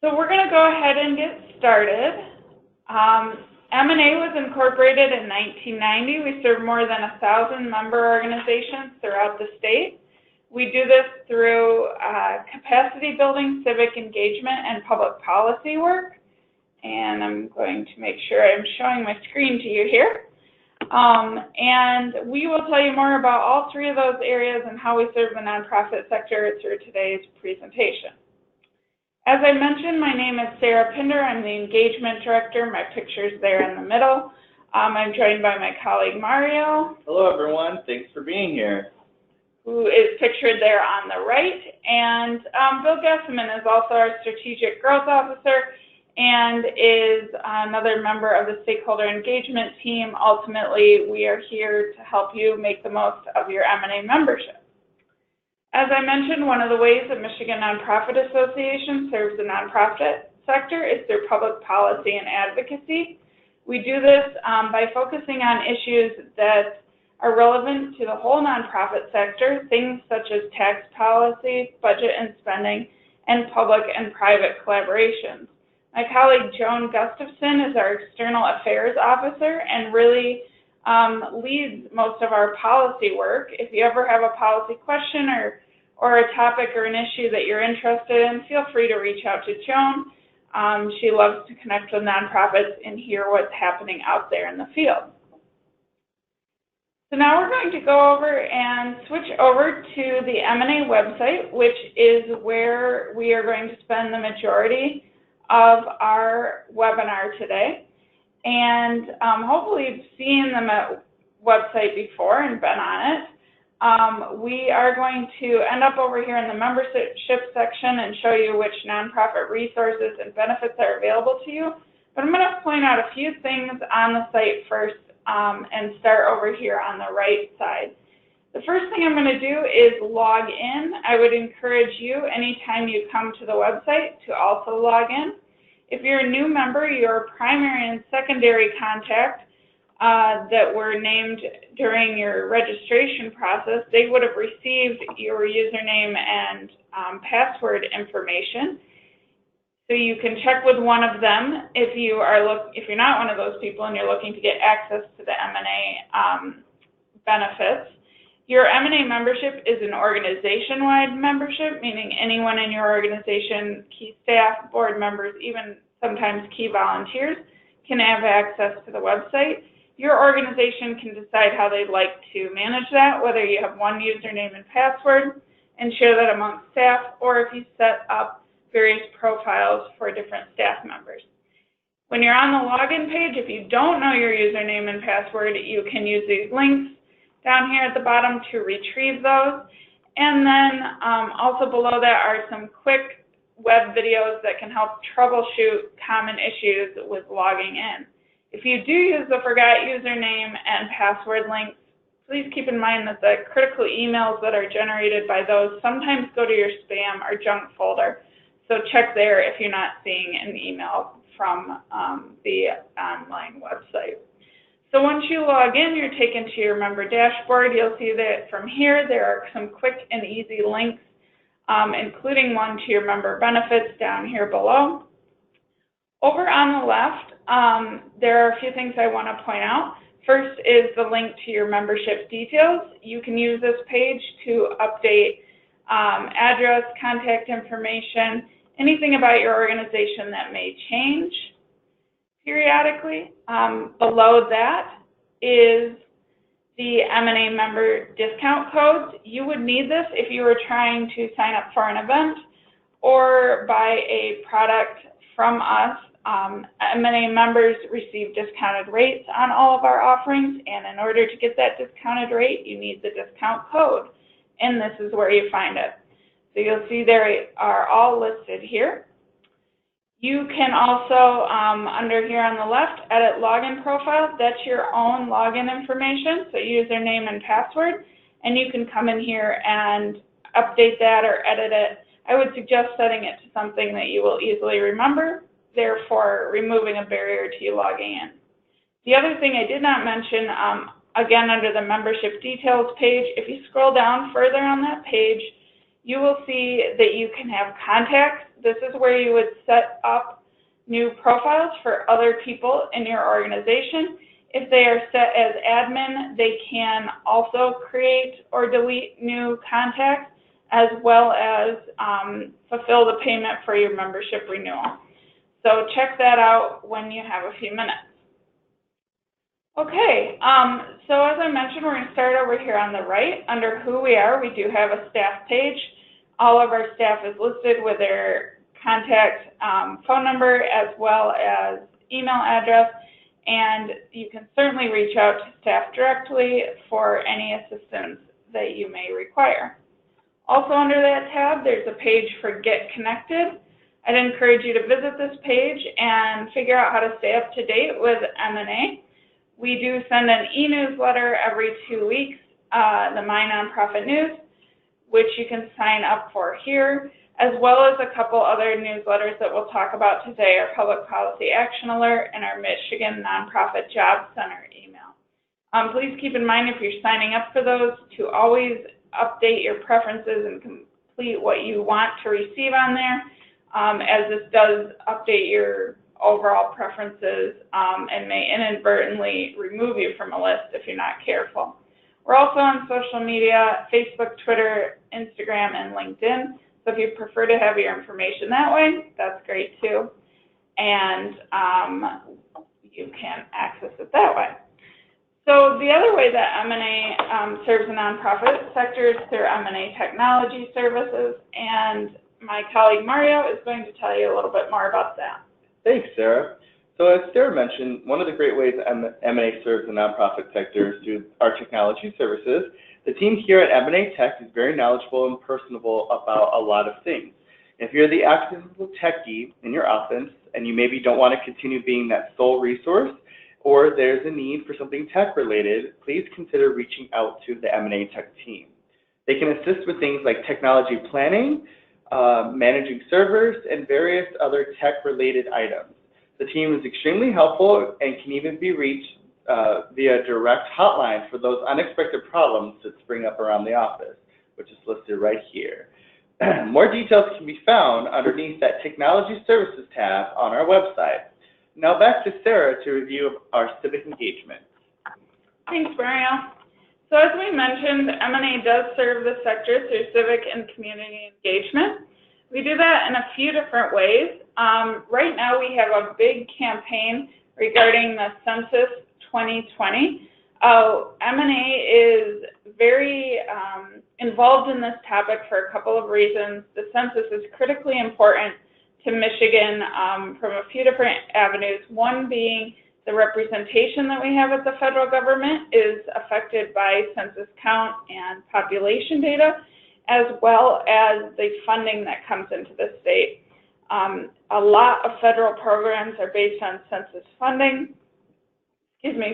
So we're going to go ahead and get started. MNA was incorporated in 1990. We serve more than 1,000 member organizations throughout the state. We do this through capacity building, civic engagement, and public policy work. And I'm going to make sure I'm showing my screen to you here. And we will tell you more about all three of those areas and how we serve the nonprofit sector through today's presentation. As I mentioned, my name is Sarah Pinder. I'm the Engagement Director. My picture's there in the middle. I'm joined by my colleague, Mario. Hello, everyone. Thanks for being here. Who is pictured there on the right. And Bill Gesseman is also our Strategic Growth Officer and is another member of the Stakeholder Engagement Team. Ultimately, we are here to help you make the most of your MNA membership. As I mentioned, one of the ways that Michigan Nonprofit Association serves the nonprofit sector is through public policy and advocacy. We do this by focusing on issues that are relevant to the whole nonprofit sector, things such as tax policy, budget and spending, and public and private collaborations. My colleague Joan Gustafson is our External Affairs Officer and really leads most of our policy work. If you ever have a policy question or a topic or an issue that you're interested in, feel free to reach out to Joan. She loves to connect with nonprofits and hear what's happening out there in the field. So now we're going to go over and switch over to the MNA website, which is where we are going to spend the majority of our webinar today. And hopefully you've seen the website before and been on it. We are going to end up over here in the membership section and show you which nonprofit resources and benefits are available to you. But I'm going to point out a few things on the site first and start over here on the right side. The first thing I'm going to do is log in. I would encourage you anytime you come to the website to also log in. If you're a new member, your primary and secondary contact that were named during your registration process, they would have received your username and password information. So you can check with one of them if you're not one of those people and you're looking to get access to the MNA benefits. Your MNA membership is an organization-wide membership, meaning anyone in your organization, key staff, board members, even sometimes key volunteers, can have access to the website. Your organization can decide how they'd like to manage that, whether you have one username and password and share that amongst staff, or if you set up various profiles for different staff members. When you're on the login page, if you don't know your username and password, you can use these links down here at the bottom to retrieve those. And then also below that are some quick web videos that can help troubleshoot common issues with logging in. If you do use the forgot username and password links, please keep in mind that the critical emails that are generated by those sometimes go to your spam or junk folder. So check there if you're not seeing an email from the online website. So once you log in, you're taken to your member dashboard. You'll see that from here, there are some quick and easy links, including one to your member benefits down here below. Over on the left, there are a few things I want to point out. First is the link to your membership details. You can use this page to update address, contact information, anything about your organization that may change periodically. Below that is the MNA member discount codes. You would need this if you were trying to sign up for an event or buy a product from us. MNA members receive discounted rates on all of our offerings, and in order to get that discounted rate, you need the discount code, and this is where you find it. So you'll see they are all listed here. You can also, under here on the left, edit login profile. That's your own login information, so username and password, and you can come in here and update that or edit it. I would suggest setting it to something that you will easily remember, therefore removing a barrier to you logging in. The other thing I did not mention, again under the membership details page, if you scroll down further on that page, you will see that you can have contacts. This is where you would set up new profiles for other people in your organization. If they are set as admin, they can also create or delete new contacts, as well as fulfill the payment for your membership renewal. So check that out when you have a few minutes. Okay, so as I mentioned, we're going to start over here on the right. Under who we are, we do have a staff page. All of our staff is listed with their contact phone number as well as email address, and you can certainly reach out to staff directly for any assistance that you may require. Also under that tab, there's a page for Get Connected. I'd encourage you to visit this page and figure out how to stay up to date with MNA. We do send an e-newsletter every 2 weeks, the My Nonprofit News, which you can sign up for here, as well as a couple other newsletters that we'll talk about today, our Public Policy Action Alert and our Michigan Nonprofit Job Center email. Please keep in mind, if you're signing up for those, to always update your preferences and complete what you want to receive on there, as this does update your overall preferences and may inadvertently remove you from a list if you're not careful. We're also on social media, Facebook, Twitter, Instagram, and LinkedIn. So if you prefer to have your information that way, that's great too. And you can access it that way. So the other way that MNA serves the nonprofit sector is through MNA Technology Services, and my colleague Mario is going to tell you a little bit more about that. Thanks, Sarah. So as Sarah mentioned, one of the great ways MNA serves the nonprofit sector is through our technology services. The team here at MNA Tech is very knowledgeable and personable about a lot of things. If you're the accessible techie in your office and you maybe don't want to continue being that sole resource, or there's a need for something tech-related, please consider reaching out to the MNA Tech team. They can assist with things like technology planning, managing servers, and various other tech-related items. The team is extremely helpful and can even be reached via direct hotline for those unexpected problems that spring up around the office, which is listed right here. More details can be found underneath that Technology Services tab on our website. Now back to Sarah to review our civic engagement. Thanks, Mario. So as we mentioned, MNA does serve the sector through civic and community engagement. We do that in a few different ways. Right now we have a big campaign regarding the Census 2020. MNA is very involved in this topic for a couple of reasons. The census is critically important to Michigan from a few different avenues. One being the representation that we have at the federal government is affected by census count and population data, as well as the funding that comes into the state. A lot of federal programs are based on census funding,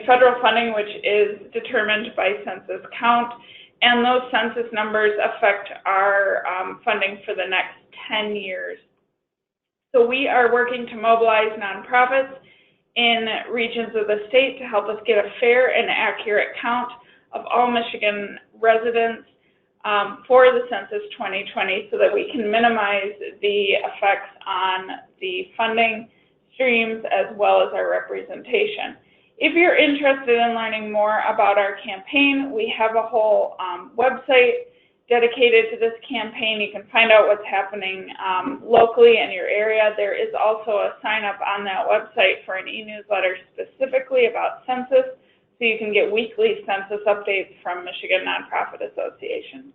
federal funding, which is determined by census count, and those census numbers affect our funding for the next 10 years. So we are working to mobilize nonprofits in regions of the state to help us get a fair and accurate count of all Michigan residents for the Census 2020 so that we can minimize the effects on the funding streams as well as our representation. If you're interested in learning more about our campaign, we have a whole website dedicated to this campaign. You can find out what's happening locally in your area. There is also a sign up on that website for an e-newsletter specifically about census, so you can get weekly census updates from Michigan Nonprofit Association.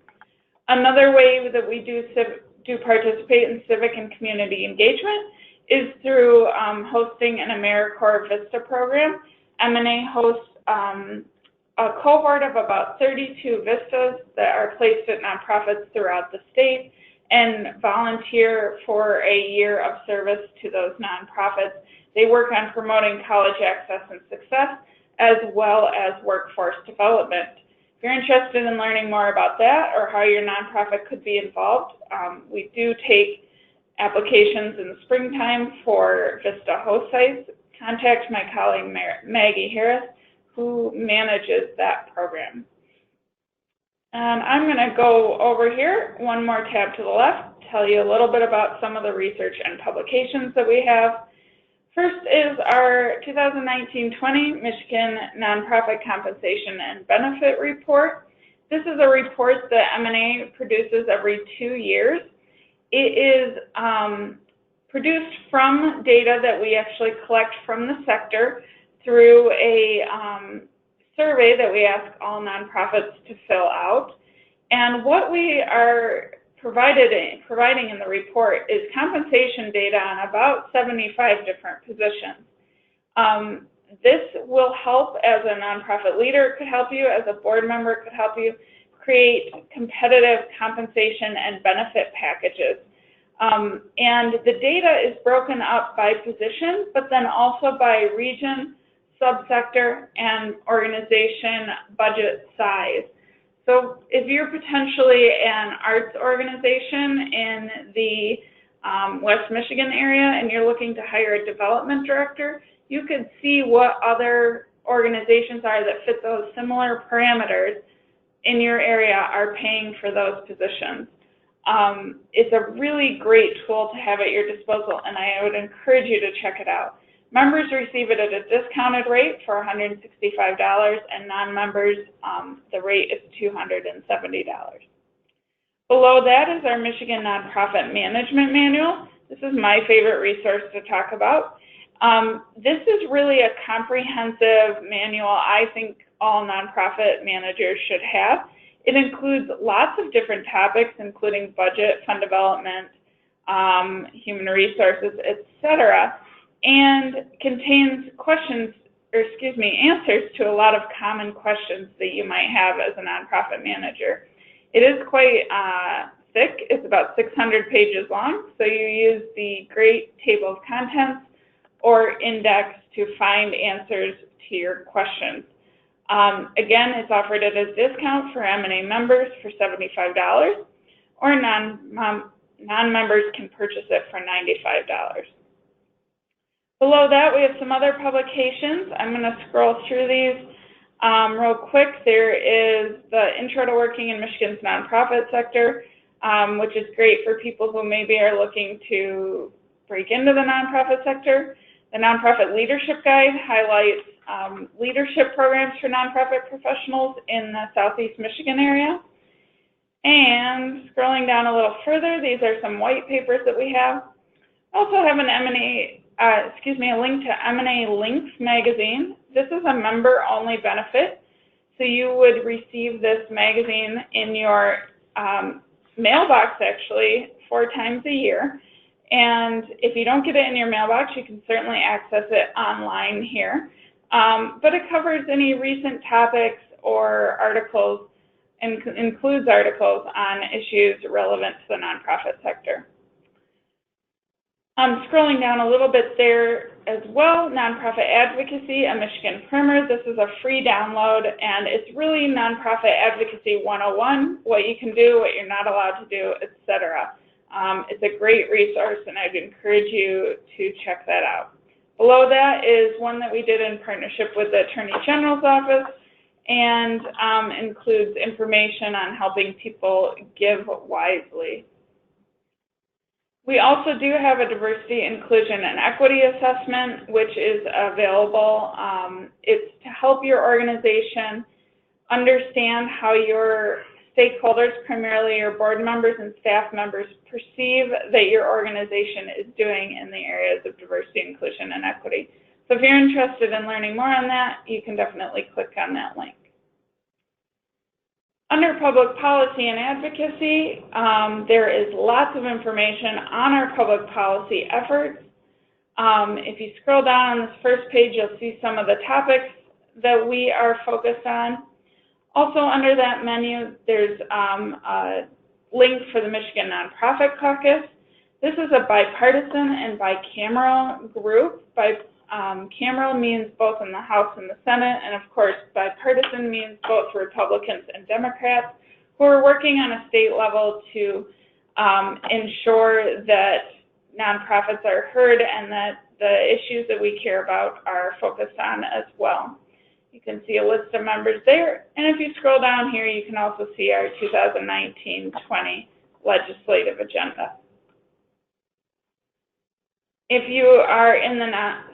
Another way that we do participate in civic and community engagement is through hosting an AmeriCorps Vista program. MNA hosts a cohort of about 32 Vistas that are placed at nonprofits throughout the state and volunteer for a year of service to those nonprofits. They work on promoting college access and success, as well as workforce development. If you're interested in learning more about that or how your nonprofit could be involved, we do take applications in the springtime for Vista host sites. Contact my colleague Maggie Harris, who manages that program. And I'm going to go over here, one more tab to the left, tell you a little bit about some of the research and publications that we have. First is our 2019-20 Michigan Nonprofit Compensation and Benefit Report. This is a report that MNA produces every 2 years. It is produced from data that we actually collect from the sector through a survey that we ask all nonprofits to fill out. And what we are providing in the report is compensation data on about 75 different positions. This will help as a nonprofit leader, it could help you, as a board member, it could help you create competitive compensation and benefit packages. And the data is broken up by position, but then also by region, subsector, and organization budget size. So if you're potentially an arts organization in the West Michigan area and you're looking to hire a development director, you could see what other organizations are that fit those similar parameters in your area are paying for those positions. It's a really great tool to have at your disposal, and I would encourage you to check it out. Members receive it at a discounted rate for $165, and non-members, the rate is $270. Below that is our Michigan Nonprofit Management Manual. This is my favorite resource to talk about. This is really a comprehensive manual I think all nonprofit managers should have. It includes lots of different topics, including budget, fund development, human resources, etc., and contains answers to a lot of common questions that you might have as a nonprofit manager. It is quite thick. It's about 600 pages long, so you use the great table of contents or index to find answers to your questions. Again, it's offered at a discount for MNA members for $75, or non-members can purchase it for $95. Below that, we have some other publications. I'm going to scroll through these real quick. There is the Intro to Working in Michigan's Nonprofit Sector, which is great for people who maybe are looking to break into the nonprofit sector. The Nonprofit Leadership Guide highlights leadership programs for nonprofit professionals in the Southeast Michigan area. And scrolling down a little further, these are some white papers that we have. I also have an a link to MNA Links magazine. This is a member-only benefit, so you would receive this magazine in your mailbox actually 4 times a year. And if you don't get it in your mailbox, you can certainly access it online here. But it covers any recent topics or articles, and includes articles on issues relevant to the nonprofit sector. Scrolling down a little bit there as well, Nonprofit Advocacy, a Michigan primer. This is a free download, and it's really Nonprofit Advocacy 101, what you can do, what you're not allowed to do, etc. It's a great resource, and I'd encourage you to check that out. Below that is one that we did in partnership with the Attorney General's office, and includes information on helping people give wisely. We also do have a diversity, inclusion, and equity assessment, which is available. It's to help your organization understand how your stakeholders, primarily your board members and staff members, perceive that your organization is doing in the areas of diversity, inclusion, and equity. So if you're interested in learning more on that, you can definitely click on that link. Under Public Policy and Advocacy, there is lots of information on our public policy efforts. If you scroll down on this first page, you'll see some of the topics that we are focused on. Also under that menu, there's a link for the Michigan Nonprofit Caucus. This is a bipartisan and bicameral group. Bicameral means both in the House and the Senate, and of course bipartisan means both Republicans and Democrats, who are working on a state level to ensure that nonprofits are heard and that the issues that we care about are focused on as well. You can see a list of members there, and if you scroll down here, you can also see our 2019-20 legislative agenda. If you are in the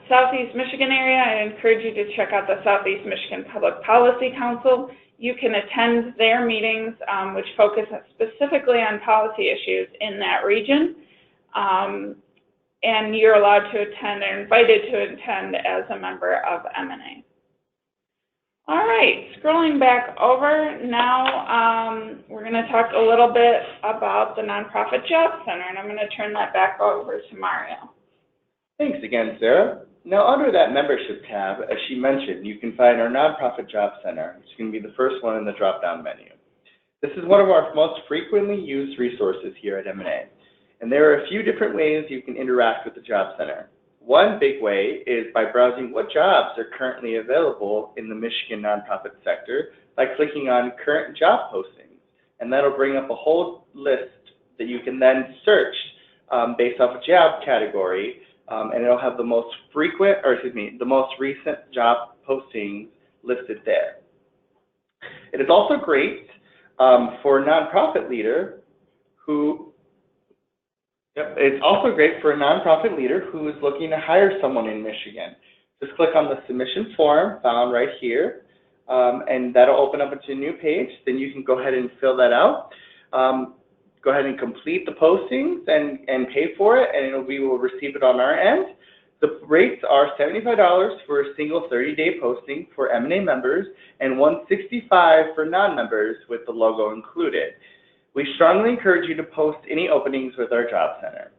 Southeast Michigan area, I encourage you to check out the Southeast Michigan Public Policy Council. You can attend their meetings, which focus specifically on policy issues in that region, and you're allowed to attend or invited to attend as a member of MNA. All right, scrolling back over now, we're going to talk a little bit about the Nonprofit Job Center, and I'm going to turn that back over to Mario. Thanks again, Sarah. Now, under that membership tab, as she mentioned, you can find our Nonprofit Job Center, which is going to be the first one in the drop-down menu. This is one of our most frequently used resources here at MNA, and there are a few different ways you can interact with the Job Center. One big way is by browsing what jobs are currently available in the Michigan nonprofit sector by clicking on current job postings, and that'll bring up a whole list that you can then search based off a job category, and it'll have the most the most recent job postings listed there. It is also great for a nonprofit leader who it's also great for a nonprofit leader who is looking to hire someone in Michigan. Just click on the submission form found right here, and that'll open up into a new page. Then you can go ahead and fill that out. Go ahead and complete the postings and pay for it, and we will receive it on our end. The rates are $75 for a single 30-day posting for MNA members and $165 for non-members with the logo included. We strongly encourage you to post any openings with our Job Center.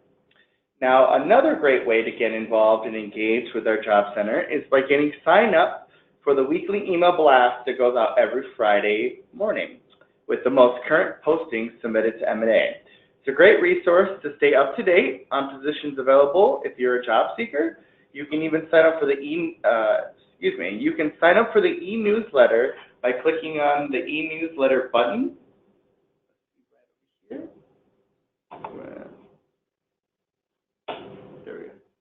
Now, another great way to get involved and engage with our Job Center is by getting signed up for the weekly email blast that goes out every Friday morning with the most current postings submitted to MNA. It's a great resource to stay up to date on positions available if you're a job seeker. You can even sign up for the you can sign up for the e-newsletter by clicking on the e-newsletter button.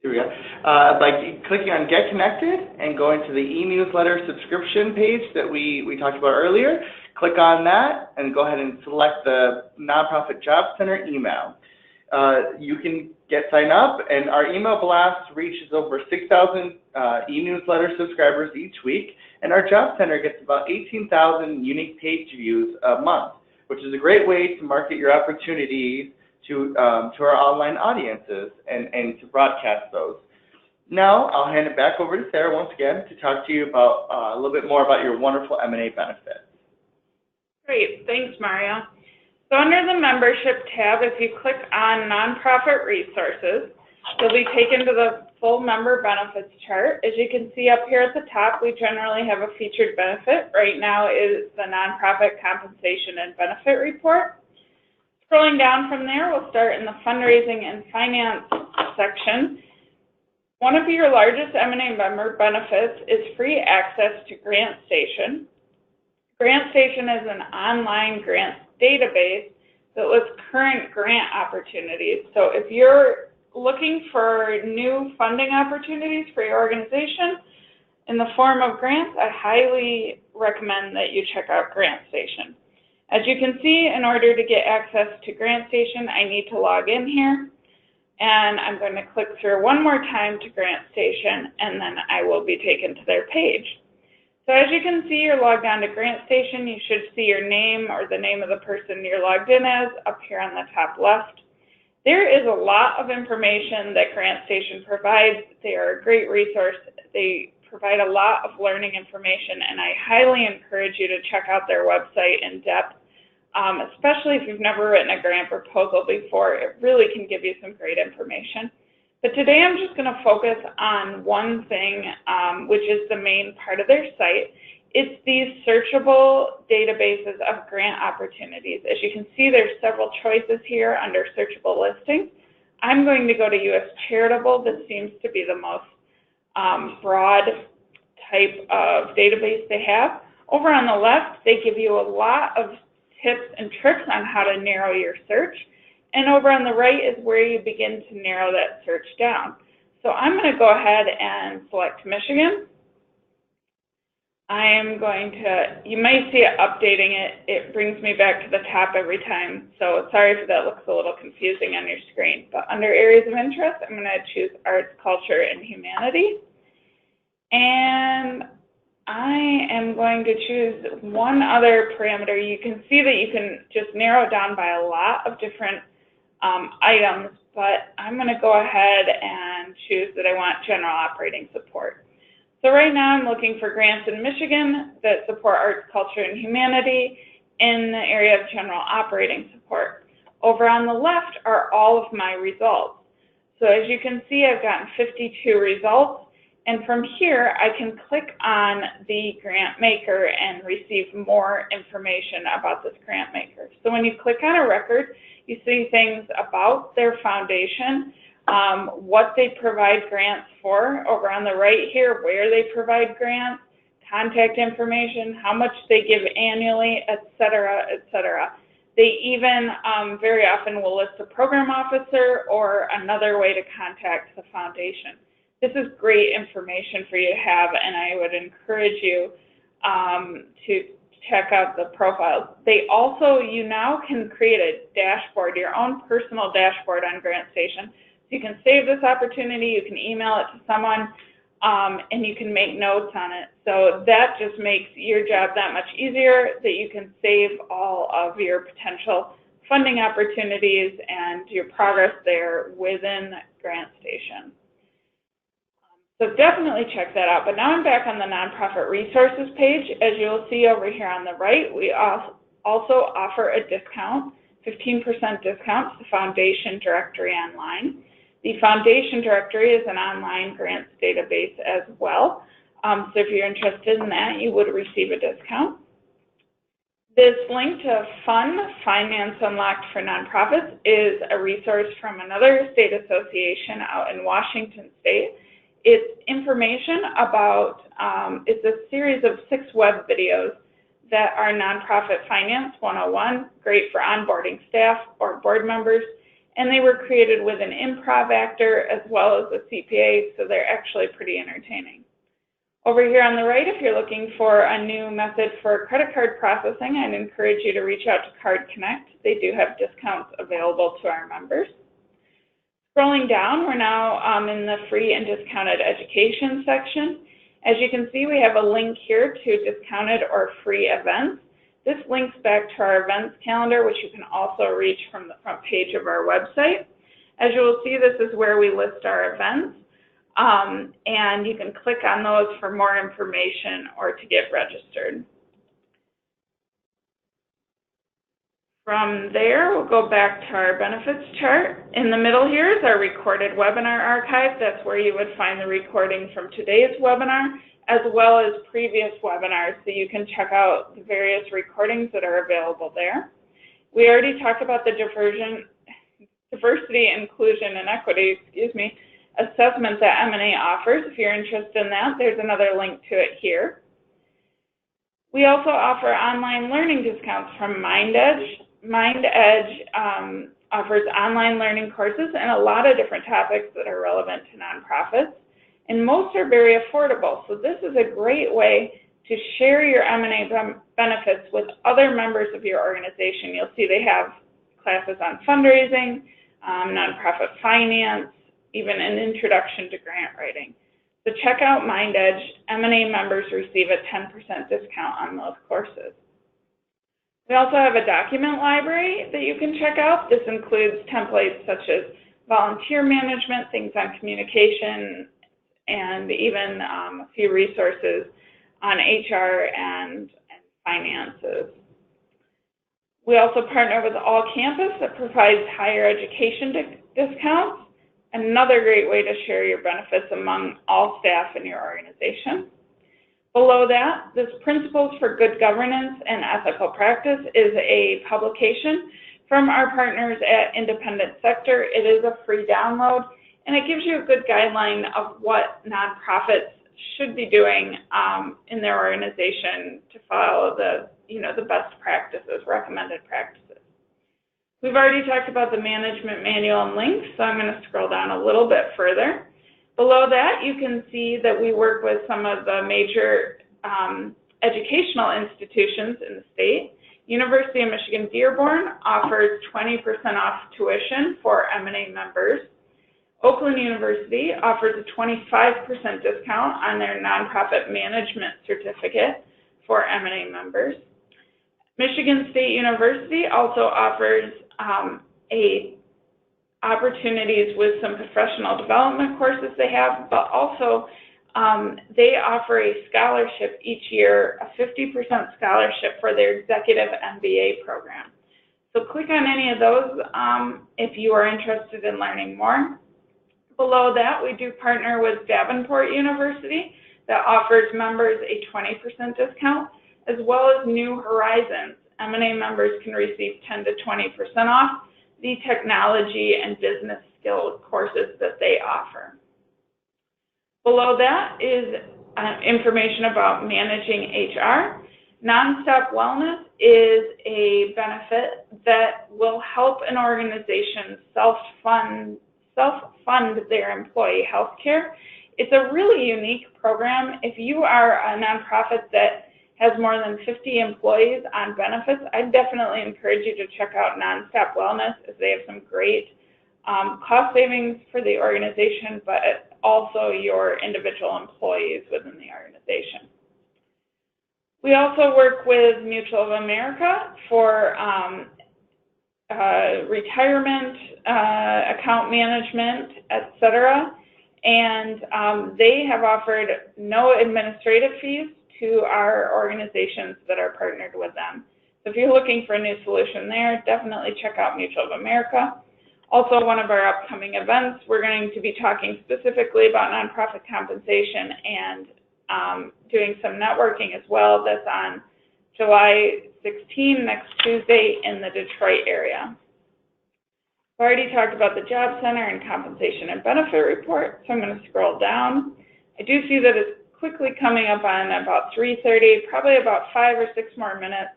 Here we go. By clicking on Get Connected and going to the e-newsletter subscription page that we talked about earlier, click on that and go ahead and select the Nonprofit Job Center email. You can get signed up, and our email blast reaches over 6,000 e-newsletter subscribers each week, and our Job Center gets about 18,000 unique page views a month, which is a great way to market your opportunities to our online audiences and to broadcast those. Now, I'll hand it back over to Sarah once again to talk to you about a little bit more about your wonderful MNA benefits. Great, thanks, Mario. So under the membership tab, if you click on Nonprofit Resources, you'll be taken to the full member benefits chart. As you can see up here at the top, we generally have a featured benefit. Right now is the Nonprofit Compensation and Benefit Report. Scrolling down from there, we'll start in the Fundraising and Finance section. One of your largest MNA member benefits is free access to GrantStation. GrantStation is an online grants database that lists current grant opportunities. So if you're looking for new funding opportunities for your organization in the form of grants, I highly recommend that you check out GrantStation. As you can see, in order to get access to GrantStation, I need to log in here, and I'm going to click through one more time to GrantStation, and then I will be taken to their page. So as you can see, you're logged on to GrantStation. You should see your name or the name of the person you're logged in as up here on the top left. There is a lot of information that GrantStation provides. They are a great resource. They provide a lot of learning information, and I highly encourage you to check out their website in depth, especially if you've never written a grant proposal before. It really can give you some great information. But today I'm just going to focus on one thing, which is the main part of their site. It's these searchable databases of grant opportunities. As you can see, there's several choices here under searchable listings. I'm going to go to U.S. Charitable. This seems to be the most broad type of database they have. Over on the left, they give you a lot of tips and tricks on how to narrow your search. And over on the right is where you begin to narrow that search down. So I'm going to go ahead and select Michigan. I am going to, you might see it updating it. It brings me back to the top every time. So sorry if that looks a little confusing on your screen. But under areas of interest, I'm going to choose arts, culture, and humanity. And I am going to choose one other parameter. You can see that you can just narrow it down by a lot of different items, but I'm going to go ahead and choose that I want general operating support. So right now I'm looking for grants in Michigan that support arts, culture, and humanity in the area of general operating support. Over on the left are all of my results. So as you can see, I've gotten 52 results. And from here, I can click on the grant maker and receive more information about this grant maker. So when you click on a record, you see things about their foundation, what they provide grants for. Over on the right here, where they provide grants, contact information, how much they give annually, et cetera, et cetera. They even very often will list a program officer or another way to contact the foundation. This is great information for you to have, and I would encourage you to check out the profiles. They also, you now can create a dashboard, your own personal dashboard on GrantStation. So you can save this opportunity, you can email it to someone, and you can make notes on it. So that just makes your job that much easier, that you can save all of your potential funding opportunities and your progress there within GrantStation. So definitely check that out. But now I'm back on the nonprofit resources page. As you'll see over here on the right, we also offer a discount, 15% discount to the Foundation Directory Online. The Foundation Directory is an online grants database as well. So if you're interested in that, you would receive a discount. This link to Fund Finance Unlocked for Nonprofits is a resource from another state association out in Washington State. It's information about, it's a series of 6 web videos that are Nonprofit Finance 101, great for onboarding staff or board members, and they were created with an improv actor as well as a CPA, so they're actually pretty entertaining. Over here on the right, if you're looking for a new method for credit card processing, I'd encourage you to reach out to Card Connect. They do have discounts available to our members. Scrolling down, we're now in the free and discounted education section. As you can see, we have a link here to discounted or free events. This links back to our events calendar, which you can also reach from the front page of our website. As you will see, this is where we list our events, and you can click on those for more information or to get registered. From there, we'll go back to our benefits chart. In the middle here is our recorded webinar archive. That's where you would find the recording from today's webinar, as well as previous webinars, so you can check out the various recordings that are available there. We already talked about the diversity, inclusion, and equity, assessment that MNA offers. If you're interested in that, there's another link to it here. We also offer online learning discounts from MindEdge. MindEdge offers online learning courses and a lot of different topics that are relevant to nonprofits, and most are very affordable. So this is a great way to share your M&A benefits with other members of your organization. You'll see they have classes on fundraising, nonprofit finance, even an introduction to grant writing. So check out MindEdge. M&A members receive a 10% discount on those courses. We also have a document library that you can check out. This includes templates such as volunteer management, things on communication, and even a few resources on HR and finances. We also partner with All Campus that provides higher education discounts. Another great way to share your benefits among all staff in your organization. Below that, this Principles for Good Governance and Ethical Practice is a publication from our partners at Independent Sector. It is a free download, and it gives you a good guideline of what nonprofits should be doing in their organization to follow the best practices, recommended practices. We've already talked about the management manual and links, so I'm going to scroll down a little bit further. Below that, you can see that we work with some of the major educational institutions in the state. University of Michigan Dearborn offers 20% off tuition for MNA members. Oakland University offers a 25% discount on their nonprofit management certificate for MNA members. Michigan State University also offers opportunities with some professional development courses they have, but also they offer a scholarship each year, a 50% scholarship for their executive MBA program. So click on any of those if you are interested in learning more. Below that, we do partner with Davenport University that offers members a 20% discount, as well as New Horizons. MNA members can receive 10 to 20% off the technology and business skill courses that they offer. Below that is information about managing HR. Nonstop Wellness is a benefit that will help an organization self-fund their employee health care. It's a really unique program. If you are a nonprofit that has more than 50 employees on benefits, I definitely encourage you to check out Nonstop Wellness, as they have some great cost savings for the organization, but also your individual employees within the organization. We also work with Mutual of America for retirement, account management, etc. And they have offered no administrative fees to our organizations that are partnered with them. So if you're looking for a new solution there, definitely check out Mutual of America. Also, one of our upcoming events, we're going to be talking specifically about nonprofit compensation and doing some networking as well. That's on July 16, next Tuesday, in the Detroit area. I've already talked about the Job Center and compensation and benefit report, so I'm going to scroll down. I do see that it's quickly coming up on about 3:30, probably about 5 or 6 more minutes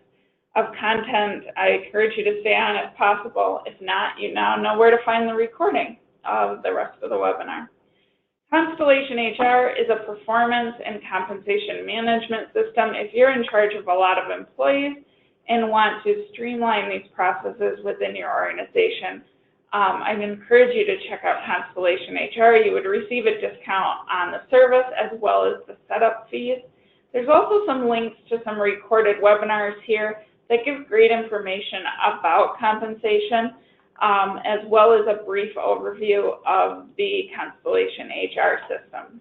of content. I encourage you to stay on if possible. If not, you now know where to find the recording of the rest of the webinar. Constellation Hr is a performance and compensation management system. If you're in charge of a lot of employees and want to streamline these processes within your organization, I'd encourage you to check out Constellation Hr. You would receive a discount on the service as well as the setup fees. There's also some links to some recorded webinars here that give great information about compensation, as well as a brief overview of the Constellation Hr system.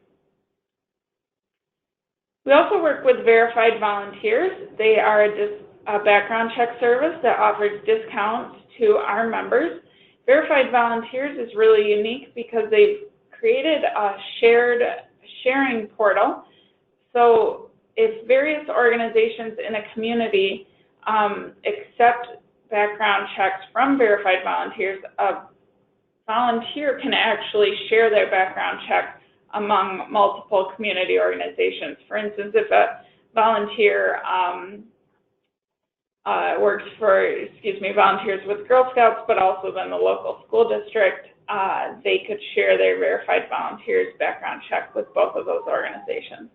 We also work with Verified Volunteers. They are a background check service that offers discounts to our members. Verified Volunteers is really unique because they've created a sharing portal. So if various organizations in a community accept background checks from Verified Volunteers, a volunteer can actually share their background check among multiple community organizations. For instance, if a volunteer volunteers with Girl Scouts, but also then the local school district, they could share their Verified Volunteers background check with both of those organizations.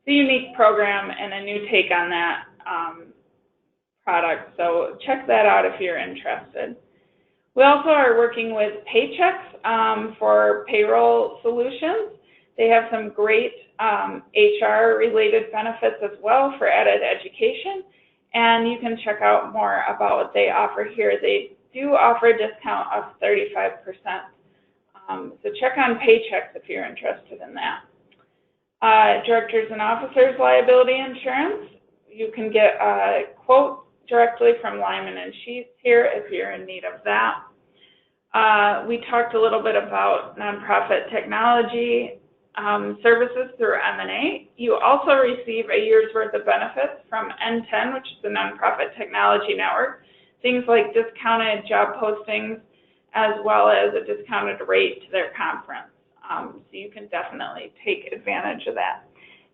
It's a unique program and a new take on that product, so check that out if you're interested. We also are working with Paychex for payroll solutions. They have some great HR-related benefits as well for added education, and you can check out more about what they offer here. They do offer a discount of 35%, so check on Paychex if you're interested in that. Directors and officers liability insurance, you can get a quote directly from Lyman and Sheets here if you're in need of that. We talked a little bit about nonprofit technology services through MNA. You also receive a year's worth of benefits from N10, which is the Nonprofit Technology Network, things like discounted job postings as well as a discounted rate to their conference. So you can definitely take advantage of that.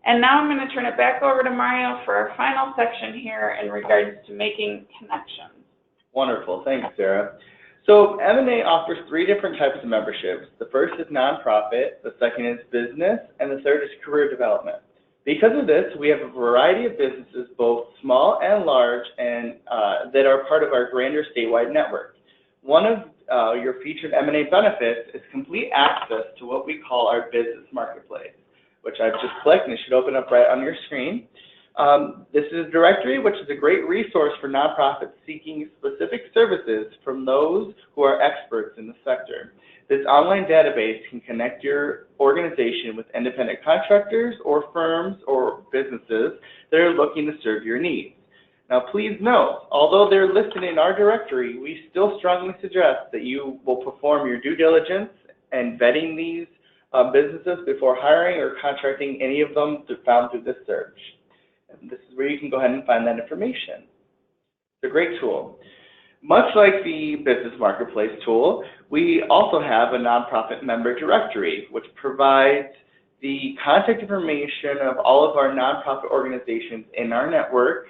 And now I'm going to turn it back over to Mario for our final section here in regards to making connections. Wonderful. Thanks, Sarah. So MNA offers 3 different types of memberships. The first is nonprofit, the second is business, and the third is career development. Because of this, we have a variety of businesses, both small and large, and that are part of our grander statewide network. One of your featured M&A benefits is complete access to what we call our business marketplace, which I've just clicked and it should open up right on your screen. This is a directory which is a great resource for nonprofits seeking specific services from those who are experts in the sector. This online database can connect your organization with independent contractors or firms or businesses that are looking to serve your needs. Now, please note, although they're listed in our directory, we still strongly suggest that you will perform your due diligence and vetting these businesses before hiring or contracting any of them found through this search. And this is where you can go ahead and find that information. It's a great tool. Much like the business marketplace tool, we also have a nonprofit member directory, which provides the contact information of all of our nonprofit organizations in our network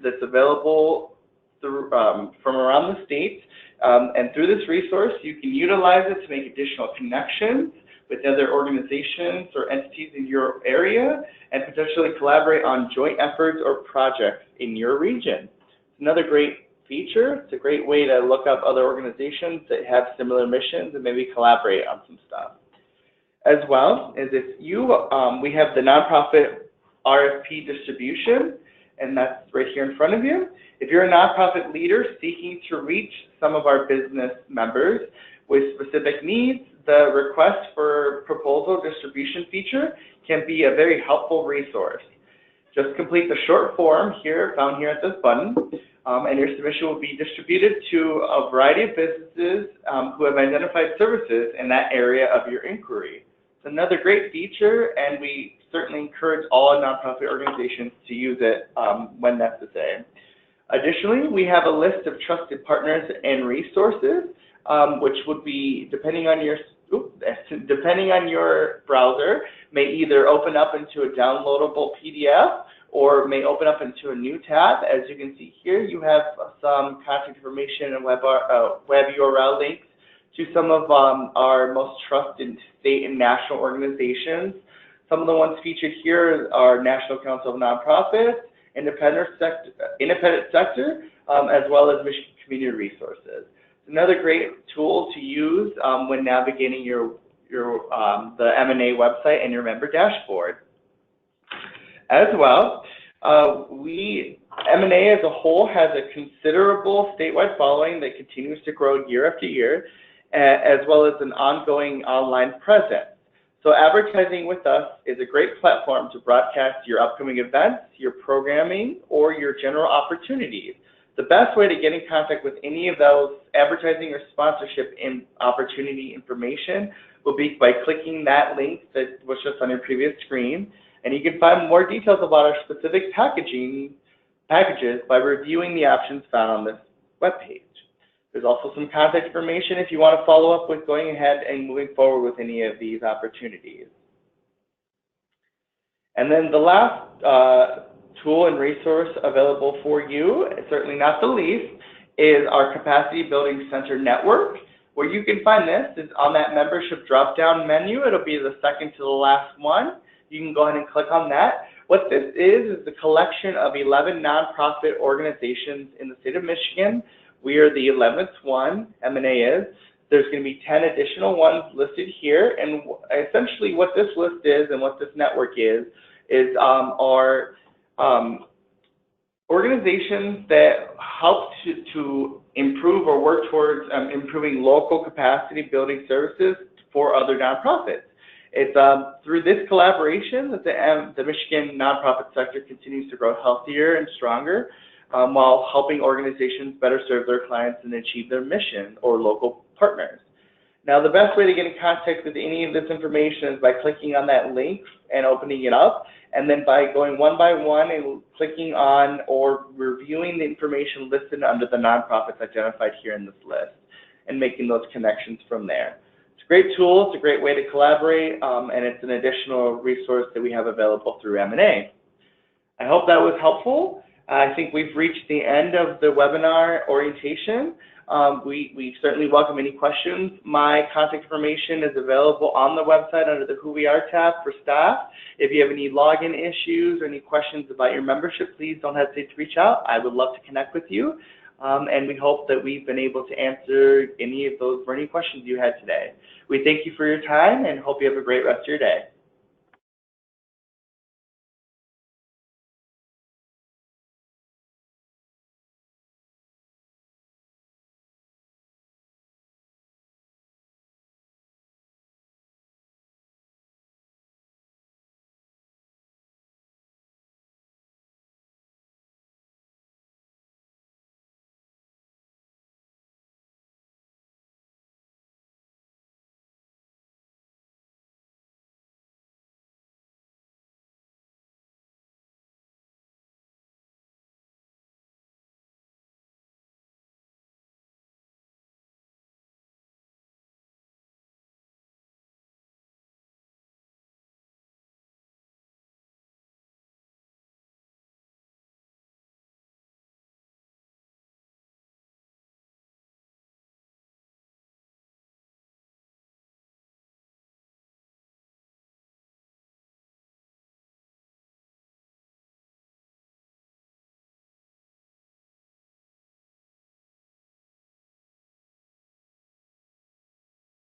that's available through, from around the state. And through this resource, you can utilize it to make additional connections with other organizations or entities in your area and potentially collaborate on joint efforts or projects in your region. It's another great feature. It's a great way to look up other organizations that have similar missions and maybe collaborate on some stuff. As well as if you, we have the nonprofit Rfp Distribution, and that's right here in front of you. If you're a nonprofit leader seeking to reach some of our business members with specific needs, the request for proposal distribution feature can be a very helpful resource. Just complete the short form here, found here at this button, and your submission will be distributed to a variety of businesses who have identified services in that area of your inquiry. It's another great feature, and we certainly encourage all nonprofit organizations to use it when necessary. Additionally, we have a list of trusted partners and resources, which would be, depending on your browser, may either open up into a downloadable PDF or may open up into a new tab. As you can see here, you have some contact information and web URL links to some of our most trusted state and national organizations. Some of the ones featured here are National Council of Nonprofits, Independent Sector, as well as Michigan Community Resources. It's another great tool to use when navigating the M&A website and your member dashboard. As well, M&A as a whole has a considerable statewide following that continues to grow year after year, as well as an ongoing online presence. So advertising with us is a great platform to broadcast your upcoming events, your programming, or your general opportunities. The best way to get in contact with any of those advertising or sponsorship opportunity information will be by clicking that link that was just on your previous screen. And you can find more details about our specific packages by reviewing the options found on this webpage. There's also some contact information if you want to follow up with going ahead and moving forward with any of these opportunities. And then the last tool and resource available for you, certainly not the least, is our Capacity Building Center Network. Where you can find this is on that membership drop-down menu. It'll be the second to the last one. You can go ahead and click on that. What this is the collection of 11 nonprofit organizations in the state of Michigan. We are the 11th one, MNA is. There's going to be 10 additional ones listed here. And essentially what this list is and what this network is our organizations that help to improve or work towards improving local capacity building services for other nonprofits. It's through this collaboration that the Michigan nonprofit sector continues to grow healthier and stronger while helping organizations better serve their clients and achieve their mission or local partners. Now, the best way to get in contact with any of this information is by clicking on that link and opening it up, and then by going one by one and clicking on or reviewing the information listed under the nonprofits identified here in this list and making those connections from there. It's a great tool, it's a great way to collaborate, and it's an additional resource that we have available through M&A. I hope that was helpful. I think we've reached the end of the webinar orientation. We certainly welcome any questions. My contact information is available on the website under the Who We Are tab for staff. If you have any login issues or any questions about your membership, please don't hesitate to reach out. I would love to connect with you. And we hope that we've been able to answer any of those burning questions you had today. We thank you for your time and hope you have a great rest of your day.